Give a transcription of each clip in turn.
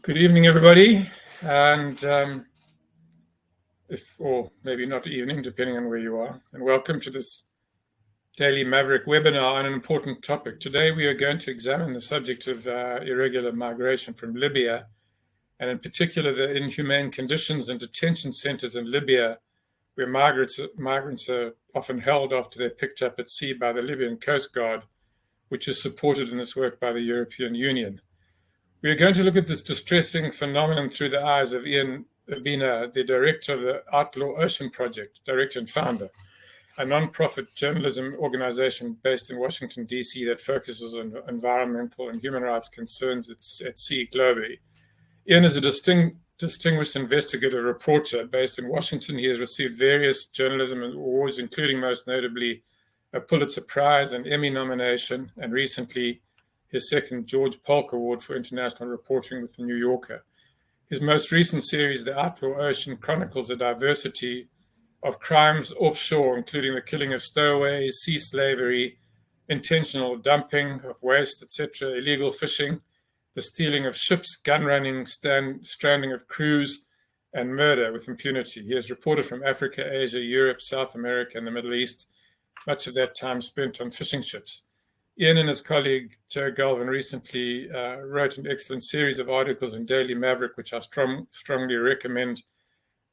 Good evening, everybody, and or maybe not evening, depending on where you are, and welcome to this daily Maverick webinar on an important topic. Today, we are going to examine the subject of irregular migration from Libya, and in particular, the inhumane conditions and detention centers in Libya, where migrants are often held after they're picked up at sea by the Libyan Coast Guard, which is supported in this work by the European Union. We are going to look at this distressing phenomenon through the eyes of Urbina, the director of the Outlaw Ocean Project, director and founder, a non-profit journalism organization based in Washington, D.C. that focuses on environmental and human rights concerns at sea globally. Ian is a distinguished investigative reporter based in Washington. He has received various journalism awards, including most notably a Pulitzer Prize and Emmy nomination, and recently his second George Polk Award for International Reporting with The New Yorker. His most recent series, The Outlaw Ocean, chronicles a diversity of crimes offshore, including the killing of stowaways, sea slavery, intentional dumping of waste, etc., illegal fishing, the stealing of ships, gun running, stranding of crews, and murder with impunity. He has reported from Africa, Asia, Europe, South America, and the Middle East, much of that time spent on fishing ships. Ian and his colleague Joe Galvin recently wrote an excellent series of articles in Daily Maverick, which I strongly recommend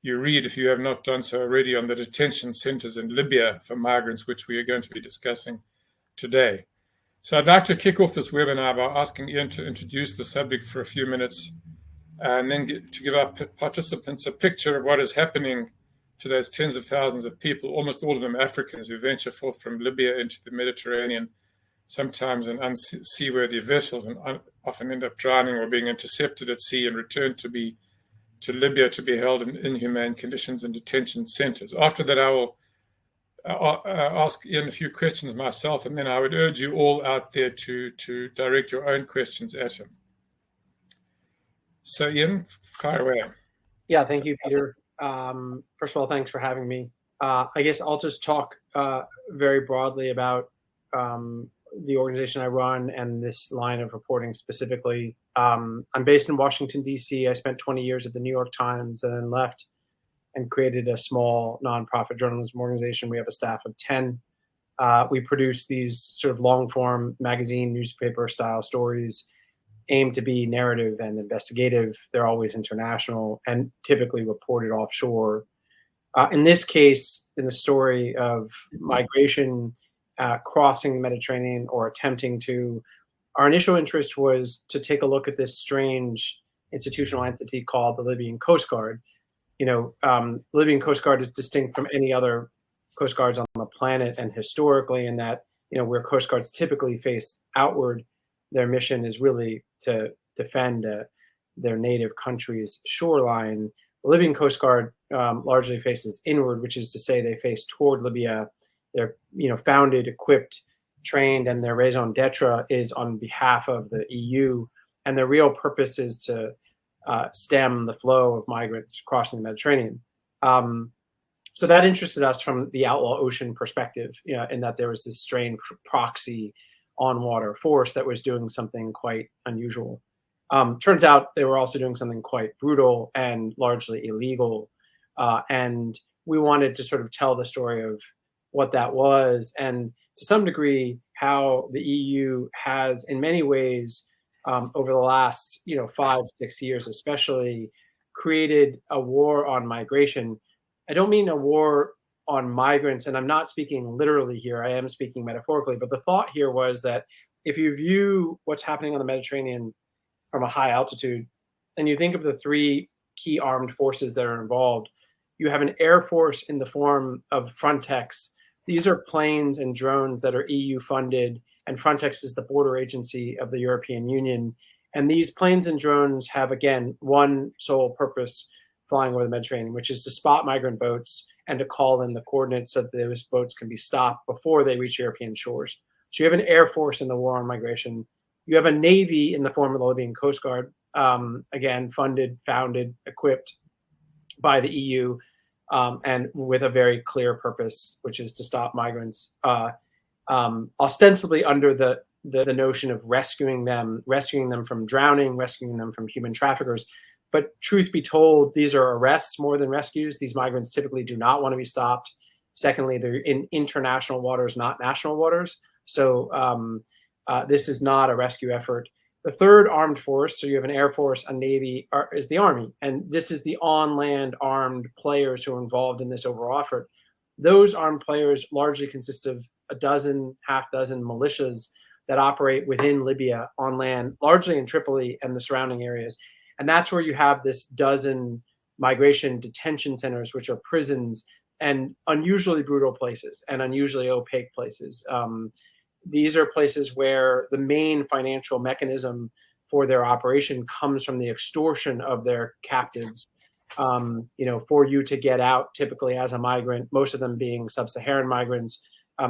you read if you have not done so already, on the detention centers in Libya for migrants, which we are going to be discussing today. So I'd like to kick off this webinar by asking Ian to introduce the subject for a few minutes and then to give our participants a picture of what is happening to those tens of thousands of people, almost all of them Africans, who venture forth from Libya into the Mediterranean, sometimes in unseaworthy vessels, and often end up drowning or being intercepted at sea and returned to Libya to be held in inhumane conditions in detention centers. After that, I will ask Ian a few questions myself, and then I would urge you all out there to direct your own questions at him. So Ian, fire away. Yeah, thank you, Peter. First of all, thanks for having me. I guess I'll just talk very broadly about the organization I run and this line of reporting specifically. I'm based in Washington, D.C. I spent 20 years at the New York Times and then left and created a small nonprofit journalism organization. We have a staff of 10. We produce these sort of long-form magazine, newspaper-style stories aimed to be narrative and investigative. They're always international and typically reported offshore. In this case, in the story of migration, crossing the Mediterranean or attempting to, our initial interest was to take a look at this strange institutional entity called the Libyan Coast Guard. The Libyan Coast Guard is distinct from any other Coast Guards on the planet, and historically in that, where Coast Guards typically face outward, their mission is really to defend their native country's shoreline. The Libyan Coast Guard largely faces inward, which is to say they face toward Libya. They're founded, equipped, trained, and their raison d'etre is on behalf of the EU. And their real purpose is to stem the flow of migrants crossing the Mediterranean. So that interested us from the Outlaw Ocean perspective, in that there was this strange proxy on-water force that was doing something quite unusual. Turns out they were also doing something quite brutal and largely illegal. And we wanted to sort of tell the story of what that was, and to some degree, how the EU has, in many ways, over the last 5-6 years especially, created a war on migration. I don't mean a war on migrants, and I'm not speaking literally here, I am speaking metaphorically, but the thought here was that if you view what's happening on the Mediterranean from a high altitude, and you think of the three key armed forces that are involved, you have an air force in the form of Frontex. These are planes and drones that are EU funded, and Frontex is the border agency of the European Union. And these planes and drones have, again, one sole purpose flying over the Mediterranean, which is to spot migrant boats and to call in the coordinates so that those boats can be stopped before they reach European shores. So you have an air force in the war on migration. You have a navy in the form of the Libyan Coast Guard, again, funded, founded, equipped by the EU, and with a very clear purpose, which is to stop migrants, ostensibly under the the notion of rescuing them from drowning, rescuing them from human traffickers. But truth be told, these are arrests more than rescues. These migrants typically do not want to be stopped. Secondly, they're in international waters, not national waters. So this is not a rescue effort. The third armed force, so you have an Air Force, a Navy, is the Army. And this is the on-land armed players who are involved in this overall effort. Those armed players largely consist of half dozen militias that operate within Libya on land, largely in Tripoli and the surrounding areas. And that's where you have this dozen migration detention centers, which are prisons and unusually brutal places and unusually opaque places. These are places where the main financial mechanism for their operation comes from the extortion of their captives. For you to get out, typically as a migrant, most of them being sub-Saharan migrants,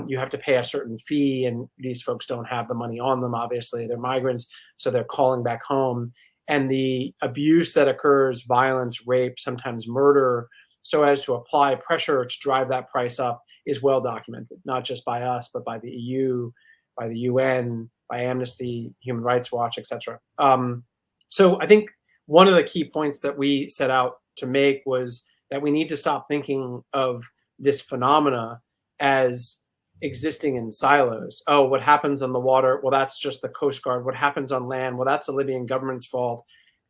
you have to pay a certain fee, and these folks don't have the money on them, obviously. They're migrants, so they're calling back home. And the abuse that occurs, violence, rape, sometimes murder, so as to apply pressure to drive that price up, is well documented, not just by us, but by the EU, by the UN, by Amnesty, Human Rights Watch, etc. So I think one of the key points that we set out to make was that we need to stop thinking of this phenomena as existing in silos. Oh, what happens on the water? Well, that's just the Coast Guard. What happens on land? Well, that's the Libyan government's fault.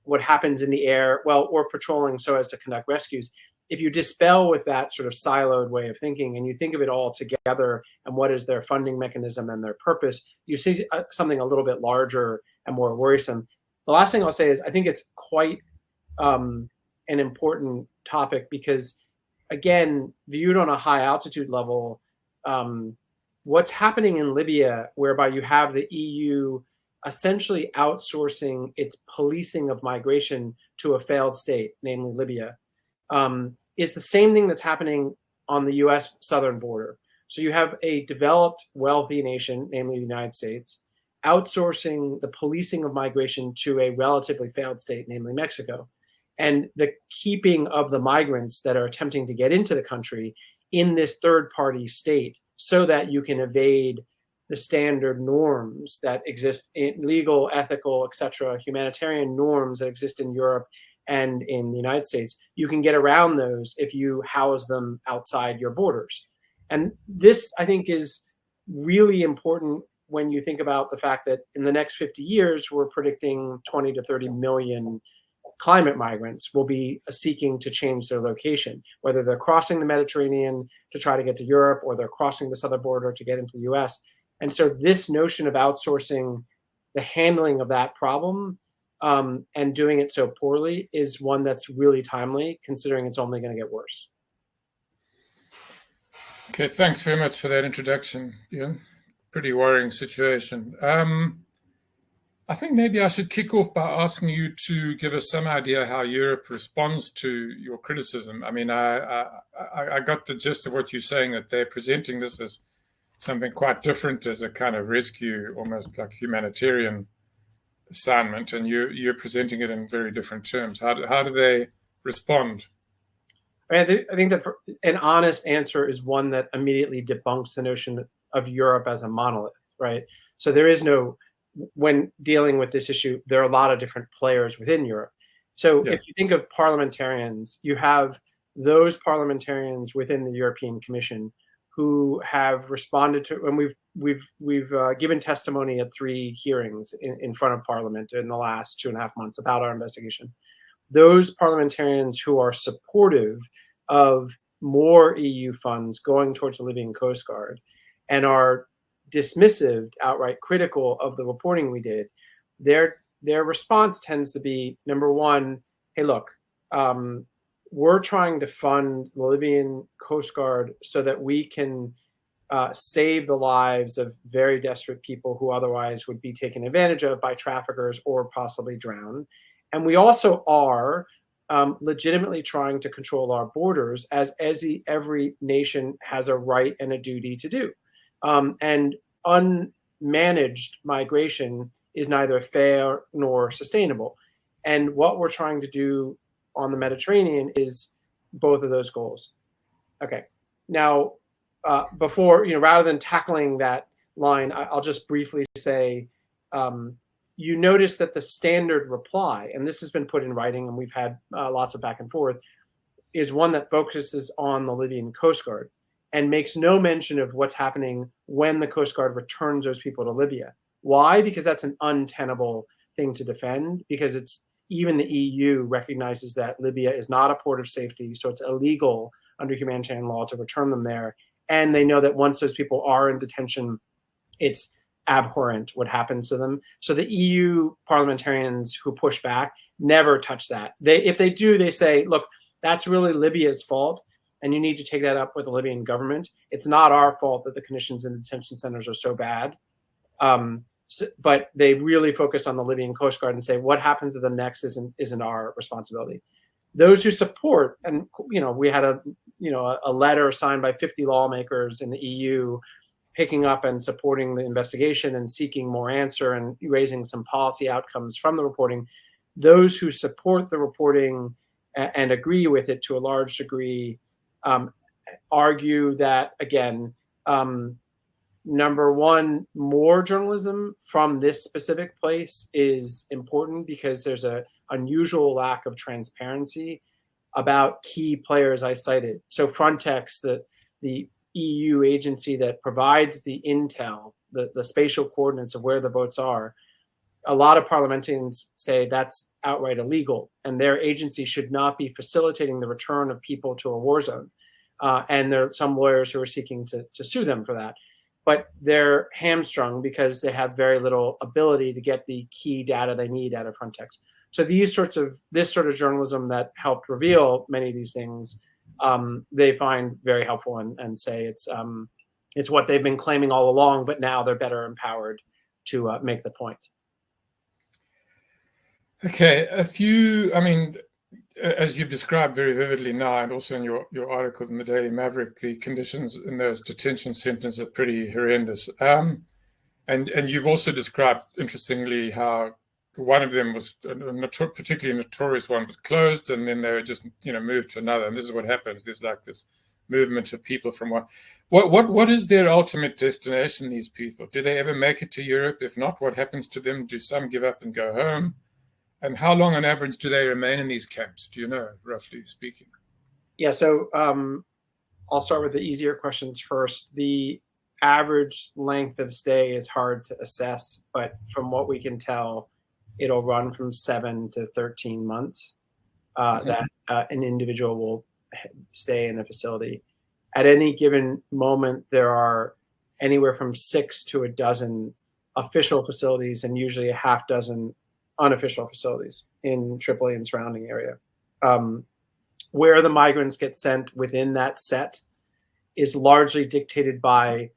What happens in the air? Well, we're patrolling so as to conduct rescues. If you dispel with that sort of siloed way of thinking and you think of it all together and what is their funding mechanism and their purpose, you see something a little bit larger and more worrisome. The last thing I'll say is I think it's quite an important topic because, again, viewed on a high altitude level, what's happening in Libya, whereby you have the EU essentially outsourcing its policing of migration to a failed state, namely Libya, is the same thing that's happening on the US southern border. So you have a developed, wealthy nation, namely the United States, outsourcing the policing of migration to a relatively failed state, namely Mexico, and the keeping of the migrants that are attempting to get into the country in this third-party state so that you can evade the standard norms that exist in legal, ethical, etc., humanitarian norms that exist in Europe and in the United States. You can get around those if you house them outside your borders. And this, I think, is really important when you think about the fact that in the next 50 years, we're predicting 20 to 30 million climate migrants will be seeking to change their location, whether they're crossing the Mediterranean to try to get to Europe or they're crossing the southern border to get into the US. And so this notion of outsourcing the handling of that problem and doing it so poorly is one that's really timely, considering it's only going to get worse. Okay, thanks very much for that introduction, Ian. Pretty worrying situation. I think maybe I should kick off by asking you to give us some idea how Europe responds to your criticism. I mean, I got the gist of what you're saying, that they're presenting this as something quite different, as a kind of rescue, almost like humanitarian assignment, and you're presenting it in very different terms. How do they respond? I think that an honest answer is one that immediately debunks the notion of Europe as a monolith, right? So there is no, when dealing with this issue, there are a lot of different players within Europe. So if you think of parliamentarians, you have those parliamentarians within the European Commission who have responded to, and we've given testimony at 3 hearings in front of Parliament in the last 2.5 months about our investigation. Those parliamentarians who are supportive of more EU funds going towards the Libyan Coast Guard and are dismissive, outright critical of the reporting we did, their response tends to be, number one, hey, look, we're trying to fund the Libyan Coast Guard so that we can save the lives of very desperate people who otherwise would be taken advantage of by traffickers or possibly drown. And we also are legitimately trying to control our borders, as every nation has a right and a duty to do. And unmanaged migration is neither fair nor sustainable. And what we're trying to do on the Mediterranean is both of those goals. Okay. Now, before, rather than tackling that line, I'll just briefly say, you notice that the standard reply, and this has been put in writing, and we've had lots of back and forth, is one that focuses on the Libyan Coast Guard and makes no mention of what's happening when the Coast Guard returns those people to Libya. Why? Because that's an untenable thing to defend, because it's even the EU recognizes that Libya is not a port of safety, so it's illegal under humanitarian law to return them there. And they know that once those people are in detention, it's abhorrent what happens to them. So the EU parliamentarians who push back never touch that. If they do, they say, look, that's really Libya's fault, and you need to take that up with the Libyan government. It's not our fault that the conditions in detention centers are so bad. But they really focus on the Libyan Coast Guard and say what happens to them next isn't our responsibility. Those who support, and we had a letter signed by 50 lawmakers in the EU picking up and supporting the investigation and seeking more answer and raising some policy outcomes from the reporting. Those who support the reporting and agree with it to a large degree argue that, again, number one, more journalism from this specific place is important because there's an unusual lack of transparency about key players I cited. So Frontex, the EU agency that provides the intel, the spatial coordinates of where the boats are, a lot of parliamentarians say that's outright illegal, and their agency should not be facilitating the return of people to a war zone. And there are some lawyers who are seeking to sue them for that. But they're hamstrung because they have very little ability to get the key data they need out of Frontex. So this sort of journalism that helped reveal many of these things, they find very helpful and say it's what they've been claiming all along, but now they're better empowered to make the point. Okay, as you've described very vividly now, and also in your articles in the Daily Maverick, the conditions in those detention centers are pretty horrendous. And you've also described, interestingly, how one of them was particularly notorious one was closed, and then they were just moved to another. And this is what happens. There's like this movement of people from one. What is their ultimate destination? These people, do they ever make it to Europe? If not, what happens to them? Do some give up and go home? And how long on average do they remain in these camps? Do you know, roughly speaking? Yeah, so I'll start with the easier questions first. The average length of stay is hard to assess, but from what we can tell, it'll run from 7 to 13 months that an individual will stay in a facility. At any given moment, there are anywhere from 6 to a dozen official facilities and usually a half dozen unofficial facilities in Tripoli and surrounding area. Where the migrants get sent within that set is largely dictated by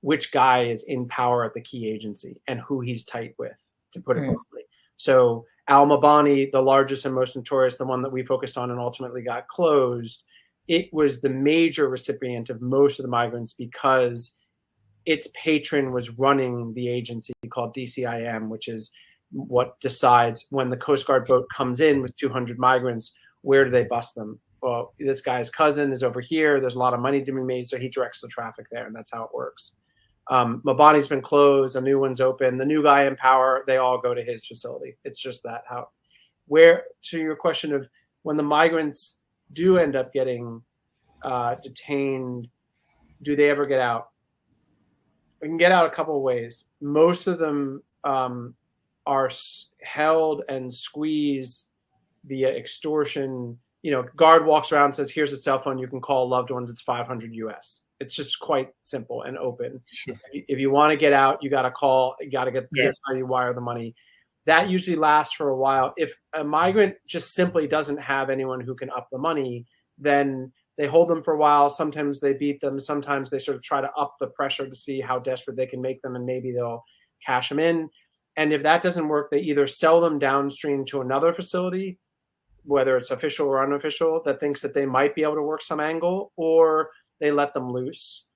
which guy is in power at the key agency and who he's tight with, to put it bluntly. So Al-Mabani, the largest and most notorious, the one that we focused on and ultimately got closed, it was the major recipient of most of the migrants because its patron was running the agency called DCIM, which is what decides when the Coast Guard boat comes in with 200 migrants, where do they bust them? Well, this guy's cousin is over here. There's a lot of money to be made, so he directs the traffic there, and that's how it works. Mabani's been closed, a new one's open. The new guy in power, they all go to his facility. It's just that how. Where, to your question of when the migrants do end up getting detained, do they ever get out? We can get out a couple of ways. Most of them are held and squeezed via extortion. Guard walks around and says, here's a cell phone, you can call loved ones, it's 500 US. It's just quite simple and open. Sure. If you want to get out, you got to call, you got to get how you wire the money. That usually lasts for a while. If a migrant just simply doesn't have anyone who can up the money, then they hold them for a while. Sometimes they beat them. Sometimes they sort of try to up the pressure to see how desperate they can make them, and maybe they'll cash them in. And if that doesn't work, they either sell them downstream to another facility, whether it's official or unofficial, that thinks that they might be able to work some angle, or they let them loose.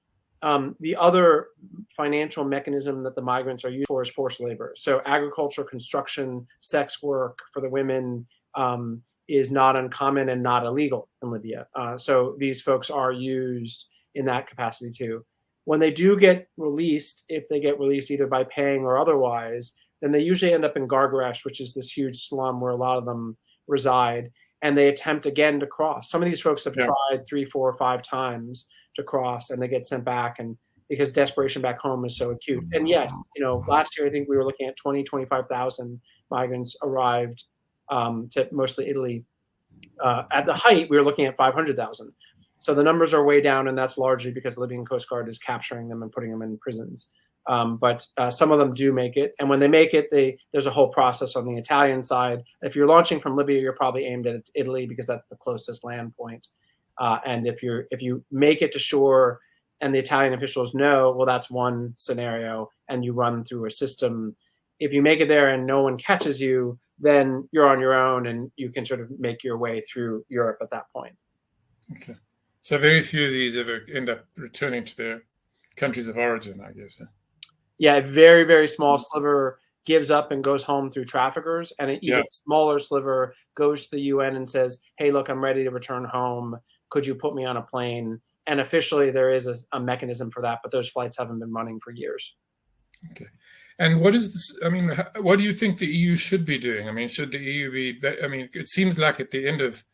The other financial mechanism that the migrants are used for is forced labor. So agriculture, construction, sex work for the women is not uncommon and not illegal in Libya. So these folks are used in that capacity too. When they do get released, if they get released either by paying or otherwise, then they usually end up in Gargaresh, which is this huge slum where a lot of them reside, and they attempt again to cross. Some of these folks have tried 3, 4, 5 times to cross, and they get sent back, and because desperation back home is so acute. And yes, last year I think we were looking at 20, 25,000 migrants arrived to mostly Italy. At the height, we were looking at 500,000. So the numbers are way down, and that's largely because the Libyan Coast Guard is capturing them and putting them in prisons. But some of them do make it, and when they make it, there's a whole process on the Italian side. If you're launching from Libya, you're probably aimed at Italy because that's the closest land point. And if you make it to shore, and the Italian officials know, well, that's one scenario, and you run through a system. If you make it there and no one catches you, then you're on your own, and you can sort of make your way through Europe at that point. Okay. So very few of these ever end up returning to their countries of origin, I guess. Yeah, a very, very small sliver gives up and goes home through traffickers, and an even smaller sliver goes to the UN and says, hey, look, I'm ready to return home. Could you put me on a plane? And officially there is a mechanism for that, but those flights haven't been running for years. Okay. And what is this? I mean, what do you think the EU should be doing? I mean, should the EU be, I mean, it seems like at the end of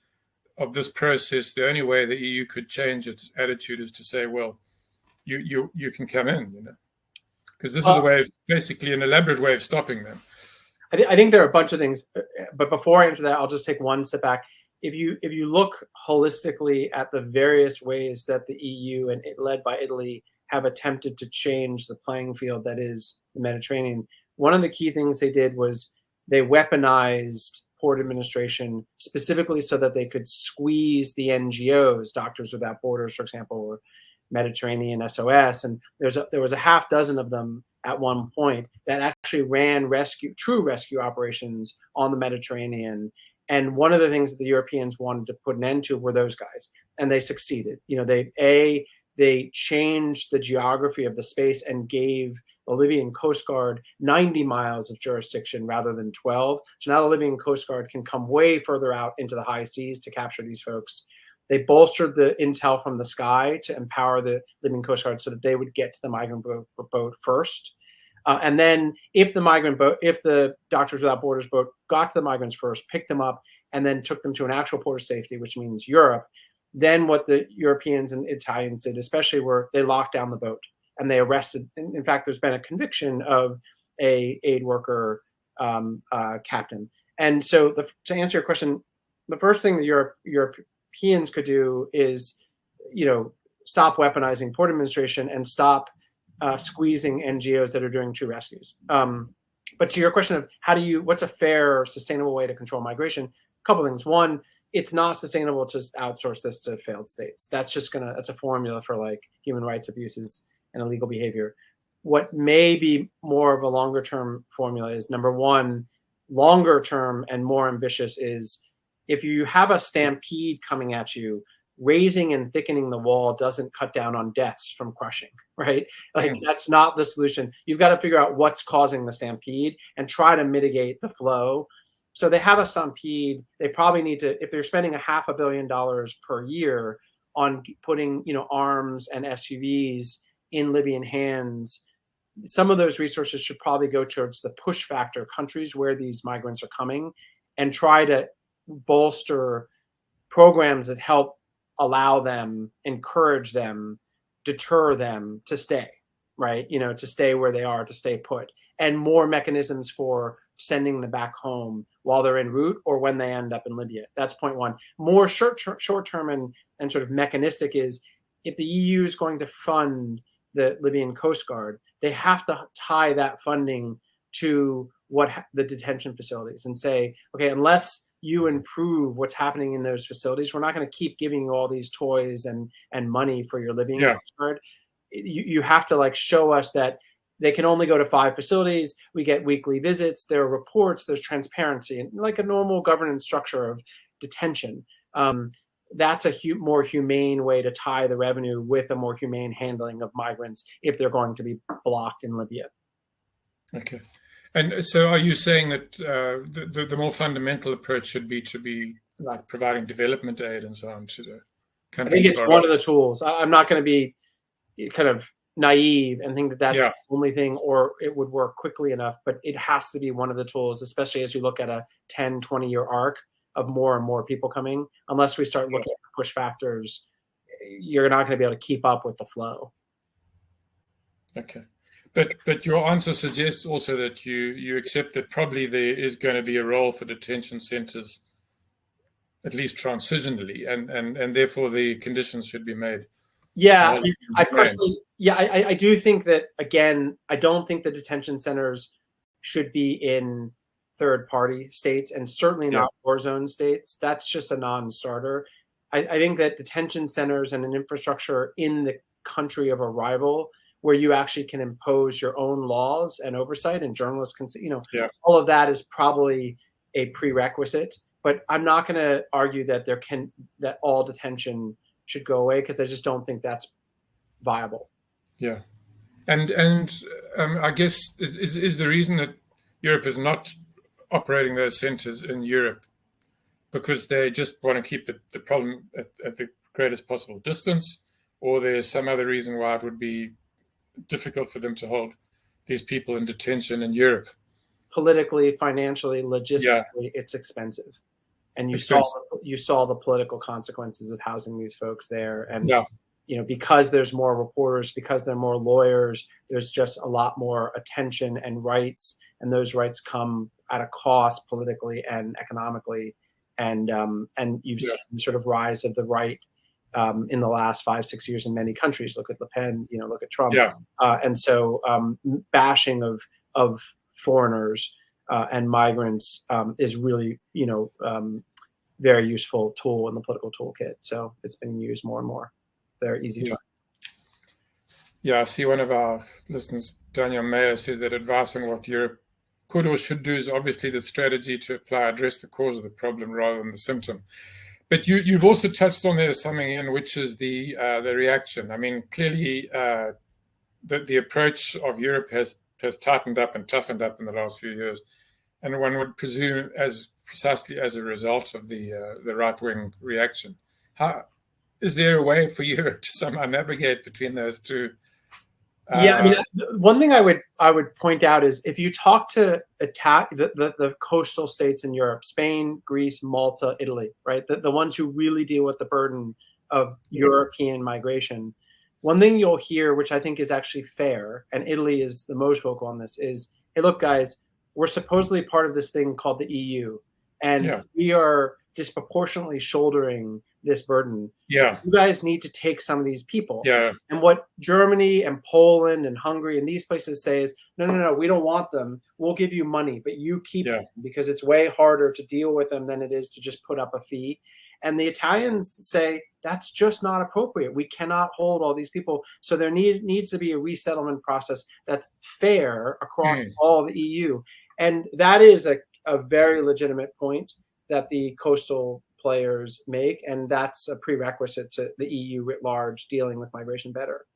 this process, the only way the EU could change its attitude is to say, well, you can come in, because this is a way of, basically an elaborate way of stopping them. I think there are a bunch of things, but before I answer that, I'll just take one step back. If you look holistically at the various ways that the EU and led by Italy have attempted to change the playing field that is the Mediterranean, one of the key things they did was they weaponized port administration specifically so that they could squeeze the NGOs, Doctors Without Borders, for example, or Mediterranean SOS. And there was a half dozen of them at one point that actually ran true rescue operations on the Mediterranean. And one of the things that the Europeans wanted to put an end to were those guys, and they succeeded. They changed the geography of the space and gave the Libyan Coast Guard 90 miles of jurisdiction rather than 12. So now the Libyan Coast Guard can come way further out into the high seas to capture these folks. They bolstered the intel from the sky to empower the Libyan Coast Guard so that they would get to the migrant boat first. And then if the Doctors Without Borders boat got to the migrants first, picked them up, and then took them to an actual port of safety, which means Europe, then what the Europeans and Italians did, especially, were they locked down the boat and they arrested. In fact, there's been a conviction of a aid worker captain. And so to answer your question, the first thing the Europeans could do is, stop weaponizing port administration and stop squeezing NGOs that are doing true rescues. But to your question of what's a fair, sustainable way to control migration, a couple of things. One, it's not sustainable to outsource this to failed states. That's a formula for like human rights abuses and illegal behavior. What may be more of a longer term formula is, number one, longer term and more ambitious is, if you have a stampede coming at you, raising and thickening the wall doesn't cut down on deaths from crushing, right? Like that's not the solution. You've got to figure out what's causing the stampede and try to mitigate the flow. So they have a stampede. They probably need to, if they're spending $500 million per year on putting, arms and SUVs in Libyan hands, some of those resources should probably go towards the push factor countries where these migrants are coming, and try to bolster programs that help allow them, encourage them, deter them to stay, right? To stay where they are, to stay put, and more mechanisms for sending them back home while they're en route or when they end up in Libya. That's point one. More short-term and sort of mechanistic is, if the EU is going to fund the Libyan Coast Guard, they have to tie that funding to the detention facilities and say, okay, unless you improve what's happening in those facilities, we're not going to keep giving you all these toys and money for your Libyan Coast Guard. You have to show us that they can only go to 5 facilities. We get weekly visits. There are reports. There's transparency, and like a normal governance structure of detention. That's a more humane way to tie the revenue with a more humane handling of migrants if they're going to be blocked in Libya. Okay. And so are you saying that the more fundamental approach should be to be like providing development aid and so on to the countries? I think it's one of the tools. I'm not going to be kind of naive and think that that's Yeah. the only thing, or it would work quickly enough, but it has to be one of the tools, especially as you look at a 10, 20-year arc of more and more people coming. Unless we start looking at push factors, you're not going to be able to keep up with the flow. Okay. But your answer suggests also that you accept that probably there is going to be a role for detention centers, at least transitionally, and therefore the conditions should be made. Yeah, I personally, I do think that, again, I don't think the detention centers should be in third-party states, and certainly not war zone states. That's just a non-starter. I think that detention centers and an infrastructure in the country of arrival, where you actually can impose your own laws and oversight, and journalists can see, all of that is probably a prerequisite. But I'm not going to argue that that all detention should go away, because I just don't think that's viable. Yeah, and I guess is the reason that Europe is not operating those centers in Europe because they just want to keep the problem at the greatest possible distance, or there's some other reason why it would be difficult for them to hold these people in detention in Europe? Politically, financially, logistically, it's expensive. And you saw the political consequences of housing these folks there. And because there's more reporters, because there are more lawyers, there's just a lot more attention and rights, and those rights come at a cost politically and economically. And you've seen the sort of rise of the right in the last 5-6 years in many countries. Look at Le Pen, look at Trump. And so bashing of foreigners and migrants is really, very useful tool in the political toolkit. So it's being used more and more. Very easy to. Yeah, I see one of our listeners, Daniel Mayer, says that advice on what Europe could or should do is obviously the strategy to address the cause of the problem rather than the symptom. But you've also touched on there something in which is the reaction. I mean, clearly the approach of Europe has tightened up and toughened up in the last few years, and one would presume precisely as a result of the right-wing reaction. Is there a way for Europe to somehow navigate between those two? One thing I would point out is if you talk to the coastal states in Europe, Spain, Greece, Malta, Italy, right? The ones who really deal with the burden of European migration. One thing you'll hear, which I think is actually fair, and Italy is the most vocal on this, is, hey, look, guys, we're supposedly part of this thing called the EU, and we are disproportionately shouldering this burden. You guys need to take some of these people. And what Germany and Poland and Hungary and these places say is, no, we don't want them. We'll give you money, but you keep them, because it's way harder to deal with them than it is to just put up a fee. And the Italians say that's just not appropriate. We cannot hold all these people. So there needs to be a resettlement process that's fair across all the EU. And that is a very legitimate point that the coastal players make, and that's a prerequisite to the EU writ large dealing with migration better.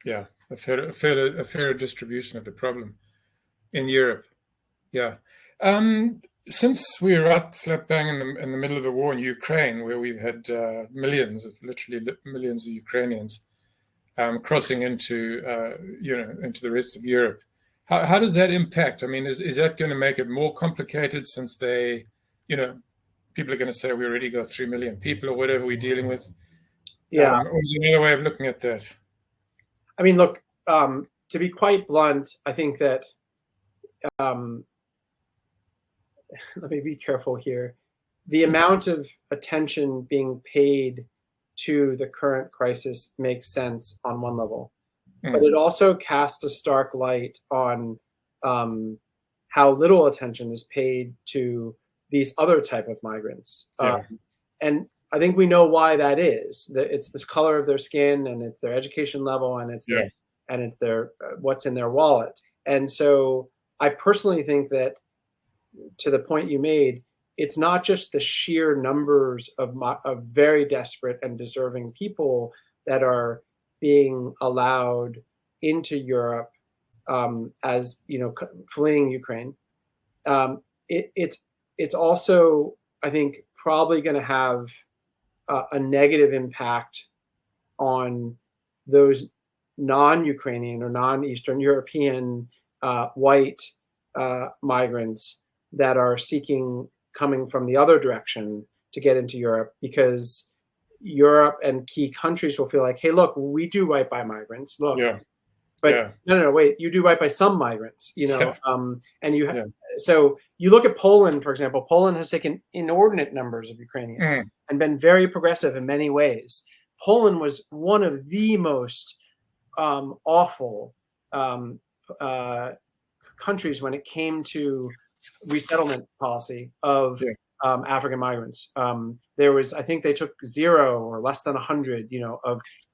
Yeah, a fairer distribution of the problem in Europe. Yeah. Since we're right slap bang in the middle of a war in Ukraine, where we've had literally millions of Ukrainians crossing into the rest of Europe, how does that impact? I mean, is that going to make it more complicated, since they, people are going to say we already got 3 million people or whatever we're dealing with? Or is there another way of looking at that? I mean, look, to be quite blunt, I think that let me be careful here. The amount of attention being paid to the current crisis makes sense on one level, but it also casts a stark light on how little attention is paid to these other type of migrants. And I think we know why that is. It's this color of their skin, and it's their education level, and it's their what's in their wallet. And so I personally think that, to the point you made, it's not just the sheer numbers of very desperate and deserving people that are being allowed into Europe as fleeing Ukraine. It's also, I think, probably going to have a negative impact on those non-Ukrainian or non-Eastern European white migrants that are coming from the other direction to get into Europe, because Europe and key countries will feel like, hey, look, we do right by migrants. Look, but no, wait, you do right by some migrants, and you so you look at Poland, for example. Poland has taken inordinate numbers of Ukrainians and been very progressive in many ways. Poland was one of the most awful countries when it came to resettlement policy of African migrants. There was, I think they took 0 or less than 100,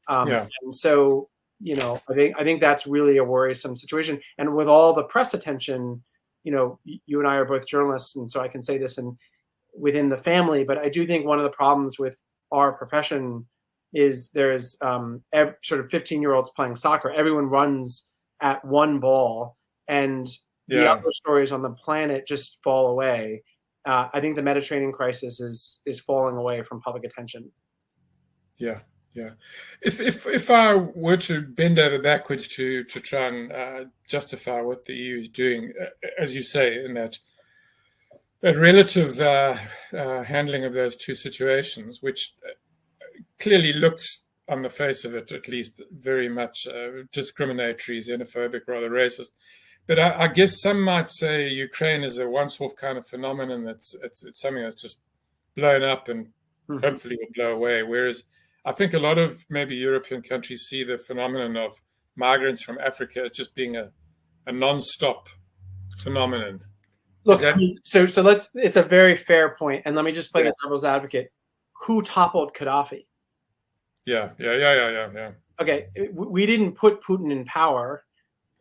and so, I think that's really a worrisome situation. And with all the press attention, you and I are both journalists, and so I can say this within the family, but I do think one of the problems with our profession is there's sort of 15-year-olds playing soccer. Everyone runs at one ball, and the other stories on the planet just fall away. I think the Mediterranean crisis is falling away from public attention. Yeah. If I were to bend over backwards to try and justify what the EU is doing, as you say, in that relative handling of those two situations, which clearly looks on the face of it, at least, very much discriminatory, xenophobic, rather racist. But I guess some might say Ukraine is a once-off kind of phenomenon. It's something that's just blown up and hopefully will blow away. Whereas I think a lot of maybe European countries see the phenomenon of migrants from Africa as just being a non-stop phenomenon. Look, so it's a very fair point, and let me just play the devil's advocate. Who toppled Gaddafi? Yeah. Okay, we didn't put Putin in power.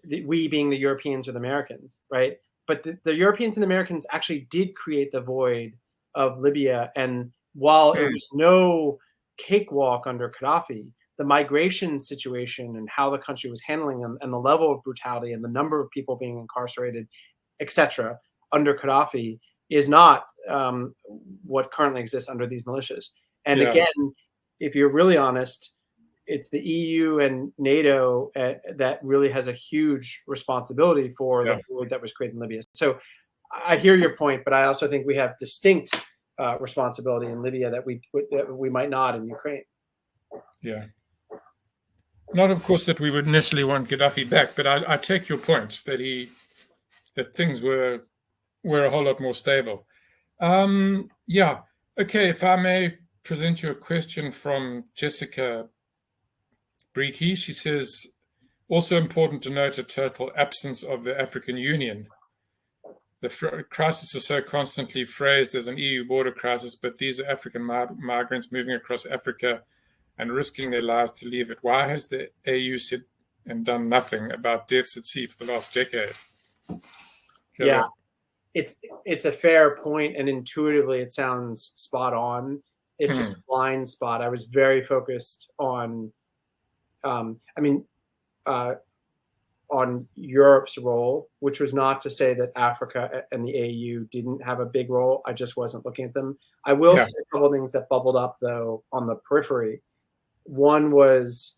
We being the Europeans or the Americans, right? But the Europeans and the Americans actually did create the void of Libya. And while it was no cakewalk under Gaddafi, the migration situation and how the country was handling them and the level of brutality and the number of people being incarcerated, etc., under Gaddafi is not what currently exists under these militias. And again, if you're really honest, it's the EU and NATO that really has a huge responsibility for the void that was created in Libya. So I hear your point, but I also think we have distinct responsibility in Libya that we might not in Ukraine. Yeah. Not, of course, that we would necessarily want Gaddafi back, but I take your point that things were a whole lot more stable. Okay, if I may present you a question from Jessica Breaky. She says, also important to note a total absence of the African Union. The crisis is so constantly phrased as an EU border crisis, but these are African migrants moving across Africa and risking their lives to leave it. Why has the EU said and done nothing about deaths at sea for the last decade? It's a fair point, and intuitively it sounds spot on. It's just a blind spot. I was very focused on on Europe's role, which was not to say that Africa and the AU didn't have a big role. I just wasn't looking at them. I will say a couple of things that bubbled up, though, on the periphery. One was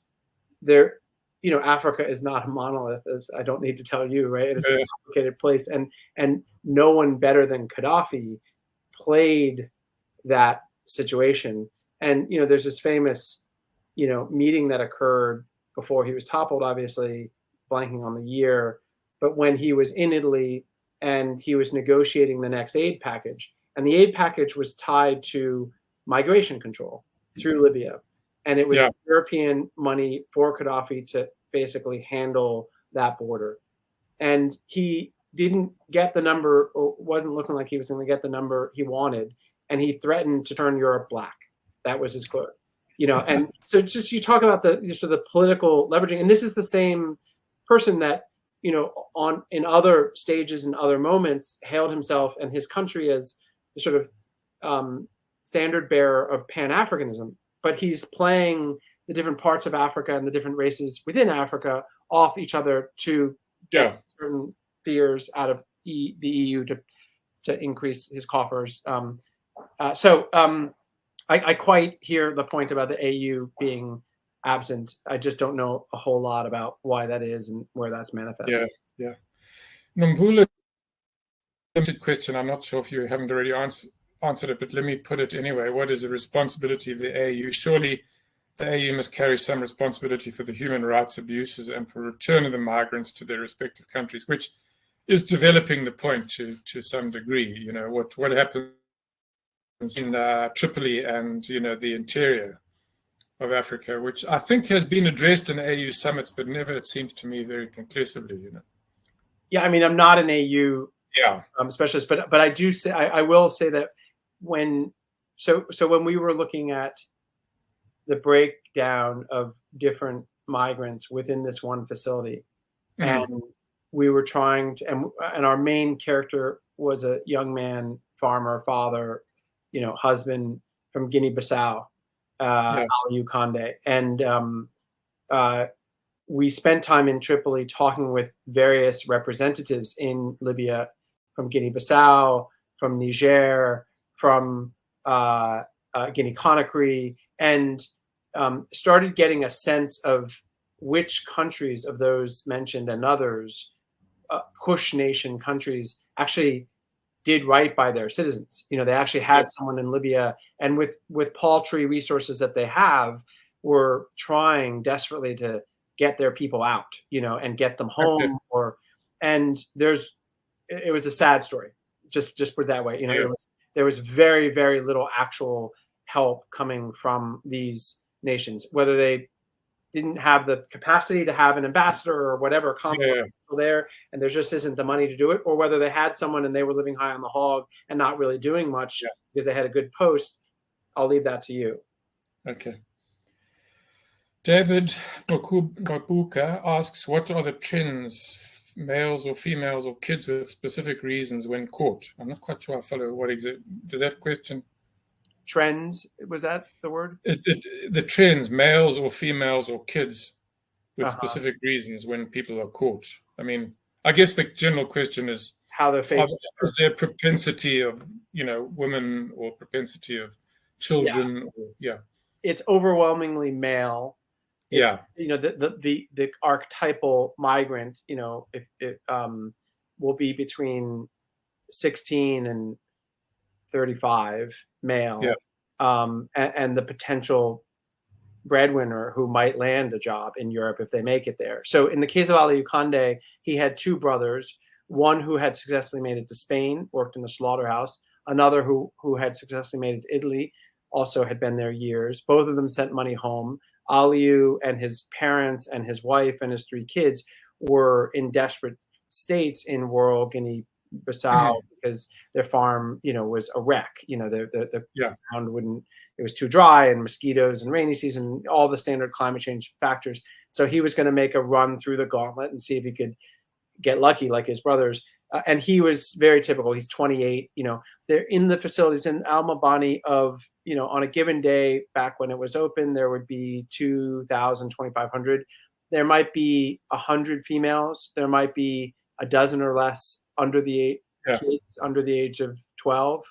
Africa is not a monolith, as I don't need to tell you, right? It's a complicated place, and no one better than Gaddafi played that situation. And there's this famous meeting that occurred before he was toppled, obviously blanking on the year, but when he was in Italy and he was negotiating the next aid package, and the aid package was tied to migration control through Libya. And it was European money for Gaddafi to basically handle that border. And he didn't get the number, or wasn't looking like he was going to get the number he wanted. And he threatened to turn Europe black. That was his quote. And so it's just, you talk about the political leveraging, and this is the same person that, in other stages and other moments hailed himself and his country as the sort of standard bearer of Pan-Africanism, but he's playing the different parts of Africa and the different races within Africa off each other to get certain fears out of the EU to increase his coffers. I quite hear the point about the AU being absent. I just don't know a whole lot about why that is and where that's manifest. Yeah. Nomvula, limited question. I'm not sure if you haven't already answered it, but let me put it anyway. What is the responsibility of the AU? Surely the AU must carry some responsibility for the human rights abuses and for return of the migrants to their respective countries, which is developing the point to some degree. You know, what happens in Tripoli and, you know, the interior of Africa, which I think has been addressed in AU summits, but never, it seems to me, very conclusively, you know. Yeah, I mean, I'm not an AU Yeah. specialist, but I do say, I will say that when we were looking at the breakdown of different migrants within this one facility, and we were trying to, and our main character was a young man, farmer, father, you know, husband from Guinea-Bissau, Aliou Kande, and we spent time in Tripoli talking with various representatives in Libya from Guinea-Bissau, from Niger, from Guinea-Conakry, and started getting a sense of which countries of those mentioned and others, push nation countries, actually did right by their citizens. You know, they actually had someone in Libya, and with paltry resources that they have, were trying desperately to get their people out, you know, and get them home. It was a sad story. Just put it that way. You know, there was very, very little actual help coming from these nations, whether they didn't have the capacity to have an ambassador or whatever conflict there, and there just isn't the money to do it, or whether they had someone and they were living high on the hog and not really doing much because they had a good post. I'll leave that to you. Okay. David Babuka asks, what are the trends, males or females or kids with specific reasons when caught? I'm not quite sure I follow what exactly. Does that question? Trends, was that the word? The trends, males or females or kids with specific reasons when people are caught. I mean, I guess the general question is how they're faced. Is there propensity of, you know, women or propensity of children? It's overwhelmingly male. It's, yeah. You know, the archetypal migrant, you know, it will be between 16 and 35, male, and the potential breadwinner who might land a job in Europe if they make it there. So in the case of Aliou Kande, he had two brothers, one who had successfully made it to Spain, worked in the slaughterhouse, another who had successfully made it to Italy, also had been there years. Both of them sent money home. Aliou and his parents and his wife and his three kids were in desperate states in rural Guinea-Bissau because their farm, you know, was a wreck. You know, the ground wouldn't, it was too dry, and mosquitoes and rainy season, all the standard climate change factors. So he was going to make a run through the gauntlet and see if he could get lucky like his brothers. And he was very typical. He's 28. You know, they're in the facilities in Al Mabani of, you know, on a given day back when it was open, there would be 2,000, 2,500. There might be 100 females. There might be a dozen or less under the kids under the age of 12,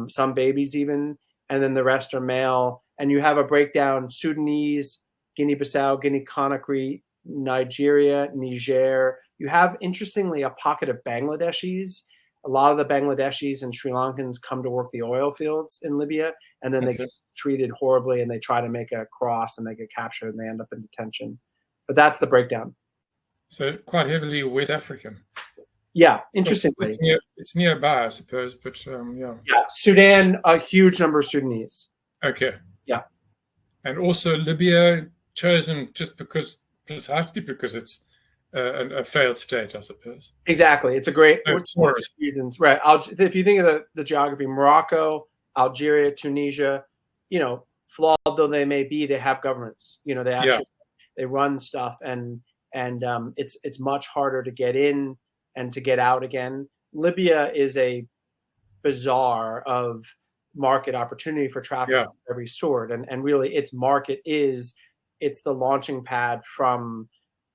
some babies even, and then the rest are male. And you have a breakdown: Sudanese, Guinea-Bissau, Guinea-Conakry, Nigeria, Niger. You have, interestingly, a pocket of Bangladeshis. A lot of the Bangladeshis and Sri Lankans come to work the oil fields in Libya, and then they get treated horribly, and they try to make a cross, and they get captured, and they end up in detention. But that's the breakdown. So quite heavily West African. Yeah, interestingly. It's nearby, I suppose, but Yeah, Sudan, a huge number of Sudanese. Okay. Yeah. And also Libya chosen precisely because it's a failed state, I suppose. Exactly. It's a great reasons. Right. If you think of the geography, Morocco, Algeria, Tunisia, you know, flawed though they may be, they have governments. You know, they actually they run stuff, and it's much harder to get in and to get out again. Libya is a bazaar of market opportunity for traffic of every sort, and really its market it's the launching pad from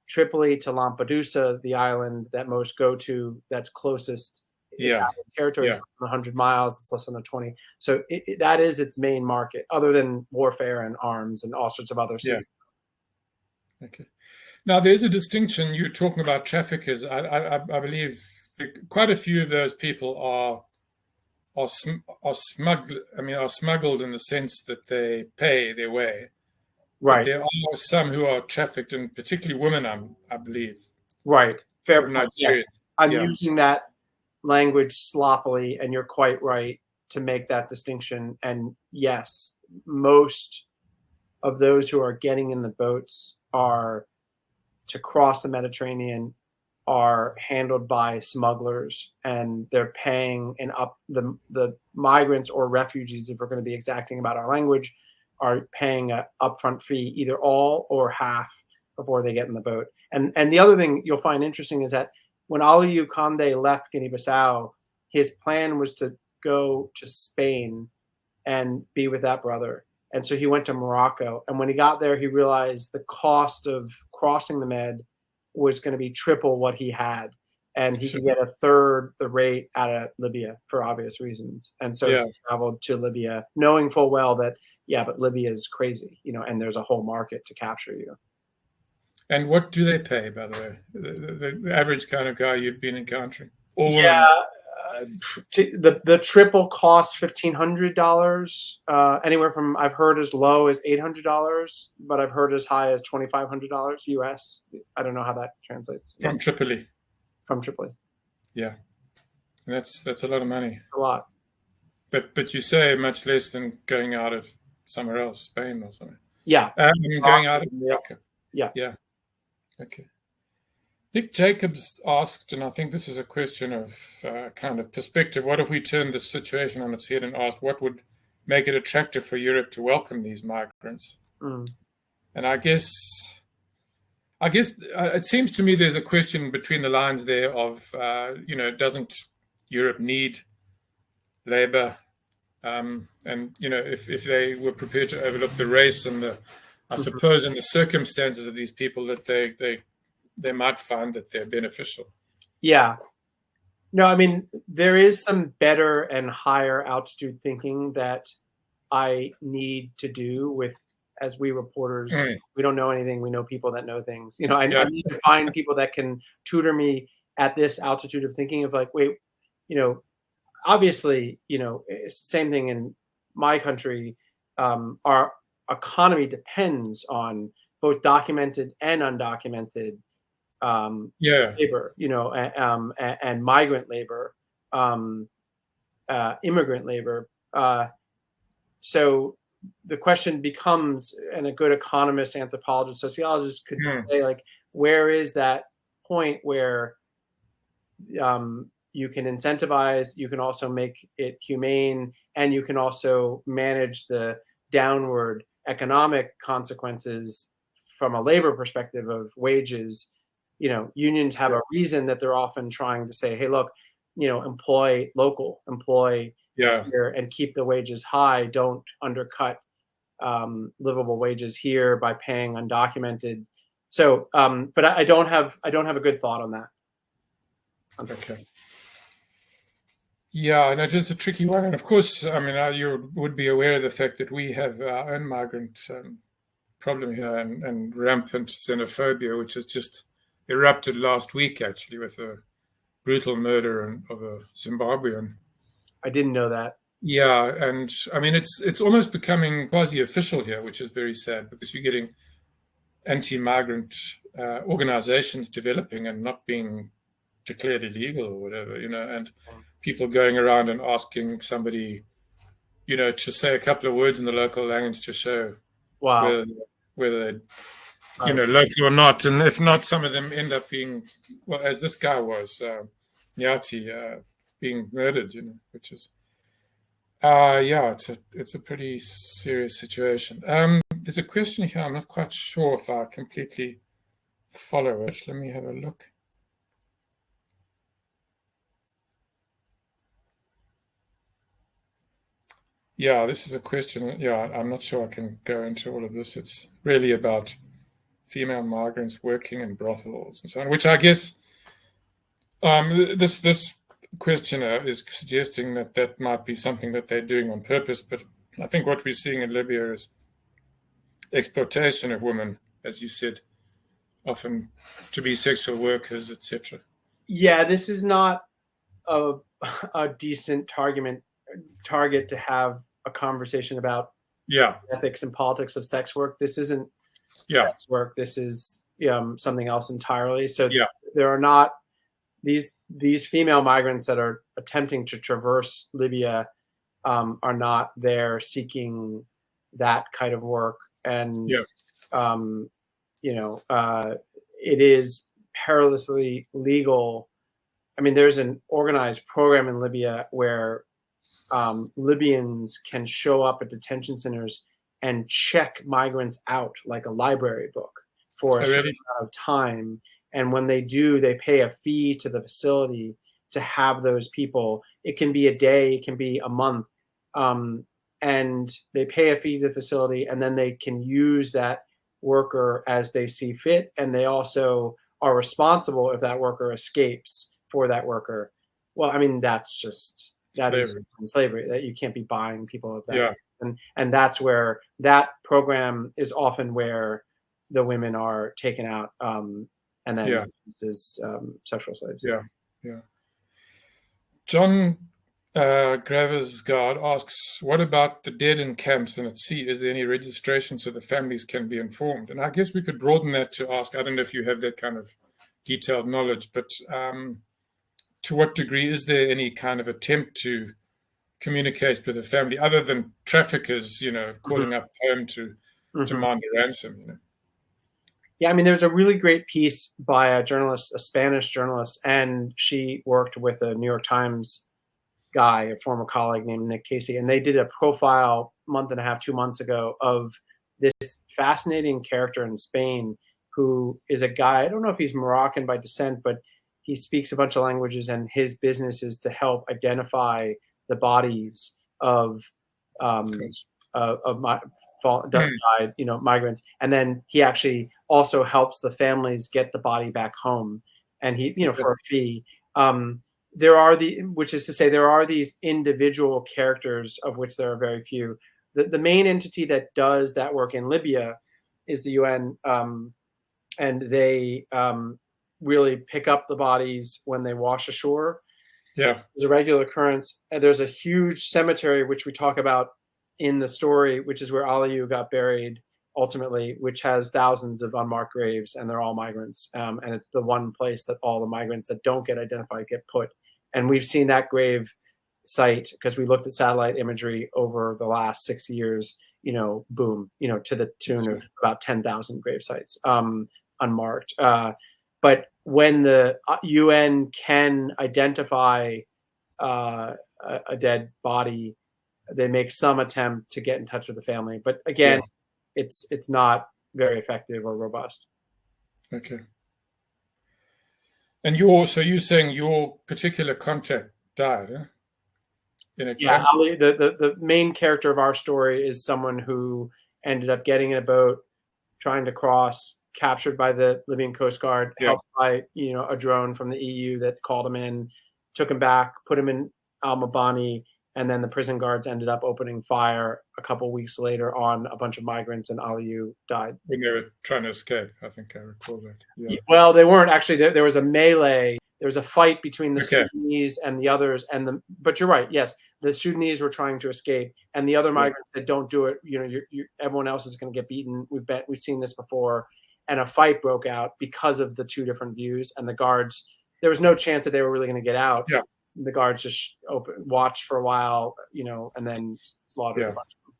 Tripoli to Lampedusa, the island that most go to, that's closest Italian territory. Is 100 miles. It's less than 20. So that is its main market, other than warfare and arms and all sorts of other Okay. Now, there's a distinction. You're talking about traffickers. I believe quite a few of those people are smuggled. I mean, are smuggled in the sense that they pay their way. But Right. there are some who are trafficked, and particularly women, I believe. Right. Fair From point. Nigeria. Yes. I'm Yeah. using that language sloppily, and you're quite right to make that distinction. And yes, most of those who are getting in the boats are to cross the Mediterranean are handled by smugglers, and they're paying the migrants or refugees, if we're going to be exacting about our language, are paying a upfront fee, either all or half, before they get in the boat. And the other thing you'll find interesting is that when Aliou Conde left Guinea-Bissau, his plan was to go to Spain and be with that brother. And so he went to Morocco. And when he got there, he realized the cost of crossing the Med was going to be triple what he had. And he could get a third the rate out of Libya for obvious reasons. And so he traveled to Libya, knowing full well that, but Libya is crazy, and there's a whole market to capture you. And what do they pay, by the way? The average kind of guy you've been encountering? The triple costs $1,500. Anywhere from, I've heard as low as $800, but I've heard as high as $2,500 US. I don't know how that translates. From Tripoli. From Tripoli. Yeah, that's a lot of money. A lot. But you say much less than going out of somewhere else, Spain or something. Yeah. Going out of Morocco. Yeah. Okay. Nick Jacobs asked, and I think this is a question of kind of perspective, what if we turn this situation on its head and asked what would make it attractive for Europe to welcome these migrants? And I guess it seems to me there's a question between the lines there of, doesn't Europe need labor? And, if they were prepared to overlook the race and I suppose in the circumstances of these people that they might find that they're beneficial. Yeah. No, I mean, there is some better and higher altitude thinking that I need to do with, as we reporters, we don't know anything. We know people that know things. I need to find people that can tutor me at this altitude of thinking of like, wait, obviously, same thing in my country. Our economy depends on both documented and undocumented labor, and migrant labor, immigrant labor. So the question becomes, and a good economist, anthropologist, sociologist could say, like, where is that point where you can incentivize, you can also make it humane, and you can also manage the downward economic consequences from a labor perspective of wages. Unions have a reason that they're often trying to say, hey, look, employ local, employ here, and keep the wages high. Don't undercut livable wages here by paying undocumented. So, but I don't have a good thought on that. Okay. Yeah, and it's just a tricky one. And of course, I mean, you would be aware of the fact that we have our own migrant problem here and rampant xenophobia, which has just erupted last week, actually, with a brutal murder of a Zimbabwean. I didn't know that. Yeah, and I mean, it's almost becoming quasi-official here, which is very sad because you're getting anti-migrant organizations developing and not being declared illegal or whatever, and people going around and asking somebody, to say a couple of words in the local language to show whether they're, local or not. And if not, some of them end up being, well, as this guy was, Nyati, being murdered, which is, it's a pretty serious situation. There's a question here. I'm not quite sure if I completely follow it. Let me have a look. Yeah, this is a question. Yeah, I'm not sure I can go into all of this. It's really about female migrants working in brothels and so on, which I guess this questioner is suggesting that might be something that they're doing on purpose. But I think what we're seeing in Libya is exploitation of women, as you said, often to be sexual workers, etc. Yeah, this is not a decent target to have a conversation about Yeah, ethics and politics of sex work. This isn't yeah, sex work. This is something else entirely. So yeah, there are not these female migrants that are attempting to traverse Libya are not there seeking that kind of work. And yeah. it is perilously legal. I mean, there's an organized program in Libya where Libyans can show up at detention centers and check migrants out like a library book for a certain amount of time. And when they do, they pay a fee to the facility to have those people. It can be a day, it can be a month. And they pay a fee to the facility, and then they can use that worker as they see fit. And they also are responsible if that worker escapes for that worker. Well, I mean, that is slavery, that you can't be buying people of that. Yeah. And that's where that program is often where the women are taken out and then used as sexual slaves. Yeah, yeah. John Graversgaard asks, what about the dead in camps and at sea? Is there any registration so the families can be informed? And I guess we could broaden that to ask, I don't know if you have that kind of detailed knowledge, but to what degree is there any kind of attempt to communicate with the family other than traffickers, calling up home to demand a ransom, Yeah, I mean, there's a really great piece by a journalist, a Spanish journalist, and she worked with a New York Times guy, a former colleague named Nick Casey, and they did a profile month and a half, 2 months ago of this fascinating character in Spain who is a guy, I don't know if he's Moroccan by descent, but he speaks a bunch of languages, and his business is to help identify the bodies of died, migrants. And then he actually also helps the families get the body back home, and he, for a fee. There are there are these individual characters, of which there are very few. The main entity that does that work in Libya is the UN, and they really pick up the bodies when they wash ashore. Yeah, it's a regular occurrence. And there's a huge cemetery which we talk about in the story, which is where Aliyu got buried ultimately, which has thousands of unmarked graves, and they're all migrants. And it's the one place that all the migrants that don't get identified get put. And we've seen that grave site because we looked at satellite imagery over the last 6 years, boom, to the tune of about 10,000 grave sites, unmarked. But when the UN can identify a dead body, they make some attempt to get in touch with the family. But again, it's not very effective or robust. Okay. And you're saying your particular contact died, huh? Yeah, Ali, the main character of our story is someone who ended up getting in a boat, trying to cross, captured by the Libyan Coast Guard, helped by a drone from the EU that called him in, took him back, put him in Al Mabani, and then the prison guards ended up opening fire a couple of weeks later on a bunch of migrants, and Aliyu died. When they were trying to escape, I think I recall that. Yeah. Well, they weren't actually. There was a melee. There was a fight between the Sudanese and the others, but you're right. Yes, the Sudanese were trying to escape, and the other migrants that don't do it, everyone else is going to get beaten. We've seen this before, and a fight broke out because of the two different views. And the guards, there was no chance that they were really going to get out. Yeah. The guards just watched for a while, and then slaughtered a bunch of them.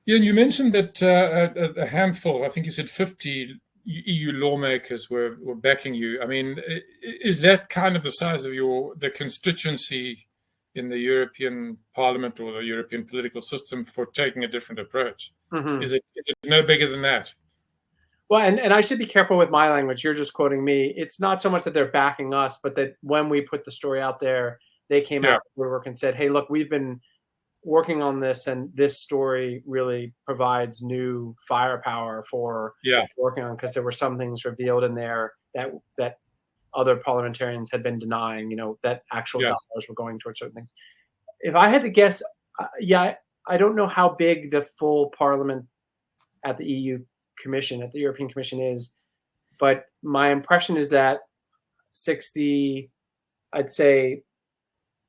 Yeah, and you mentioned that a handful, I think you said 50 EU lawmakers were backing you. I mean, is that kind of the size of the constituency in the European Parliament or the European political system for taking a different approach? Mm-hmm. Is it no bigger than that? Well, and I should be careful with my language. You're just quoting me. It's not so much that they're backing us, but that when we put the story out there, they came out of work and said, hey, look, we've been working on this, and this story really provides new firepower for working on, because there were some things revealed in there that other parliamentarians had been denying, that actual dollars were going towards certain things. If I had to guess, I don't know how big the full parliament at the EU Commission, at the European Commission is. But my impression is that 60, I'd say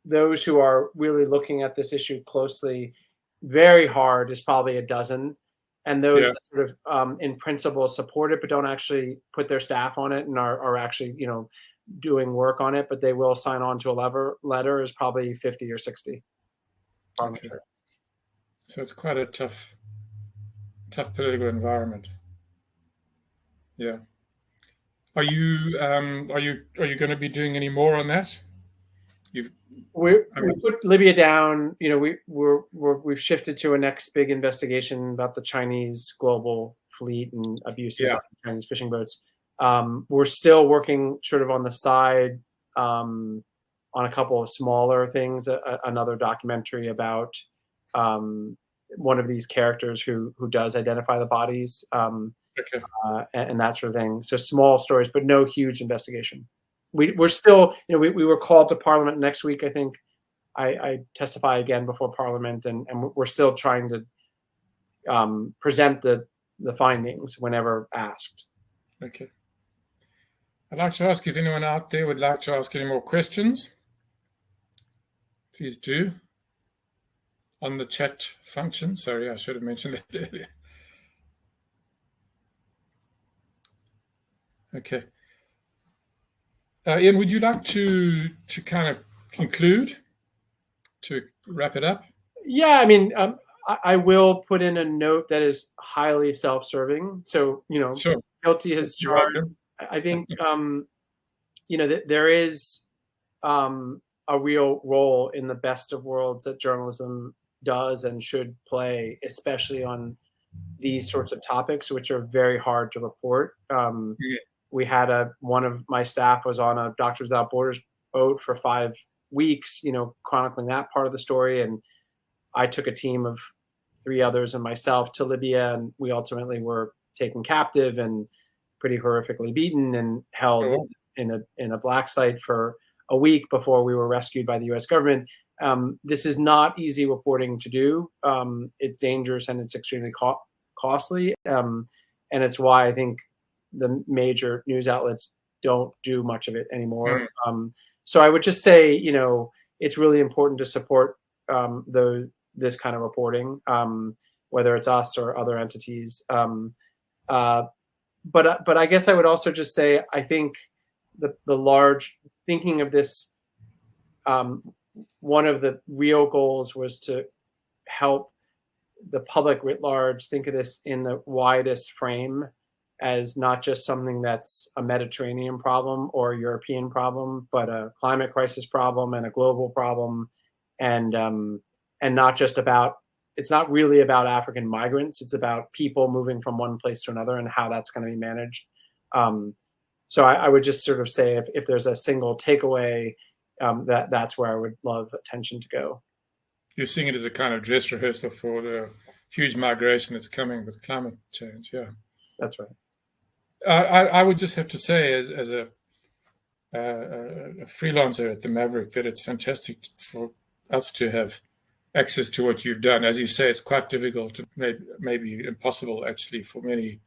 those who are really looking at this issue closely, very hard, is probably a dozen. And those that sort of in principle support it, but don't actually put their staff on it and are actually, doing work on it, but they will sign on to a letter is probably 50 or 60. Okay. So it's quite a tough political environment. Yeah. Are you going to be doing any more on that? We put Libya down. We've shifted to a next big investigation about the Chinese global fleet and abuses of Chinese fishing boats. We're still working sort of on the side on a couple of smaller things. Another documentary about one of these characters who does identify the bodies. And that sort of thing. So small stories, but no huge investigation. We're still, we were called to Parliament next week. I think I testify again before Parliament, and we're still trying to present the findings whenever asked. Okay. I'd like to ask if anyone out there would like to ask any more questions. Please do. On the chat function. Sorry, I should have mentioned that earlier. Okay. Ian, would you like to kind of conclude, to wrap it up? Yeah, I mean, I will put in a note that is highly self-serving. So, sure. Guilty as charged. I think, there is a real role in the best of worlds that journalism does and should play, especially on these sorts of topics, which are very hard to report. We had one of my staff was on a Doctors Without Borders boat for 5 weeks, chronicling that part of the story. And I took a team of 3 others and myself to Libya, and we ultimately were taken captive and pretty horrifically beaten and held in a black site for a week before we were rescued by the U.S. government. This is not easy reporting to do. It's dangerous and it's extremely costly. And it's why I think the major news outlets don't do much of it anymore. So I would just say, it's really important to support this kind of reporting, whether it's us or other entities. But I guess I would also just say, I think the large thinking of this, one of the real goals was to help the public writ large think of this in the widest frame, as not just something that's a Mediterranean problem or a European problem, but a climate crisis problem and a global problem, and not just about. It's not really about African migrants. It's about people moving from one place to another and how that's going to be managed. So I would just sort of say, if there's a single takeaway, that's where I would love attention to go. You're seeing it as a kind of dress rehearsal for the huge migration that's coming with climate change. Yeah, that's right. I would just have to say, as a freelancer at the Maverick, that it's fantastic for us to have access to what you've done. As you say, it's quite difficult, maybe impossible, actually, for many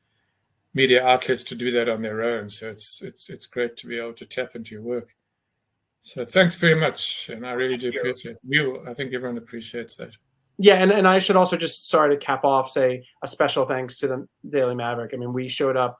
media outlets to do that on their own. So it's great to be able to tap into your work. So thanks very much, and I really do appreciate it. I think everyone appreciates that. Yeah, and I should also just, sorry to cap off, say a special thanks to the Daily Maverick. I mean, we showed up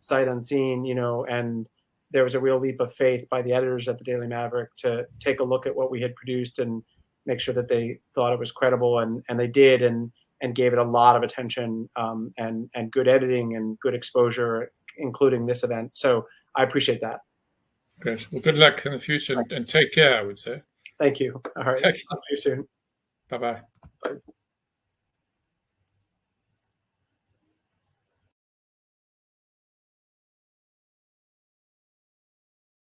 sight unseen, and there was a real leap of faith by the editors at the Daily Maverick to take a look at what we had produced and make sure that they thought it was credible, and they did, and gave it a lot of attention, and good editing and good exposure, including this event. So I appreciate that. Great. Well, good luck in the future, and take care, I would say. Thank you. All right. Okay. Talk to you soon. Bye-bye. Bye.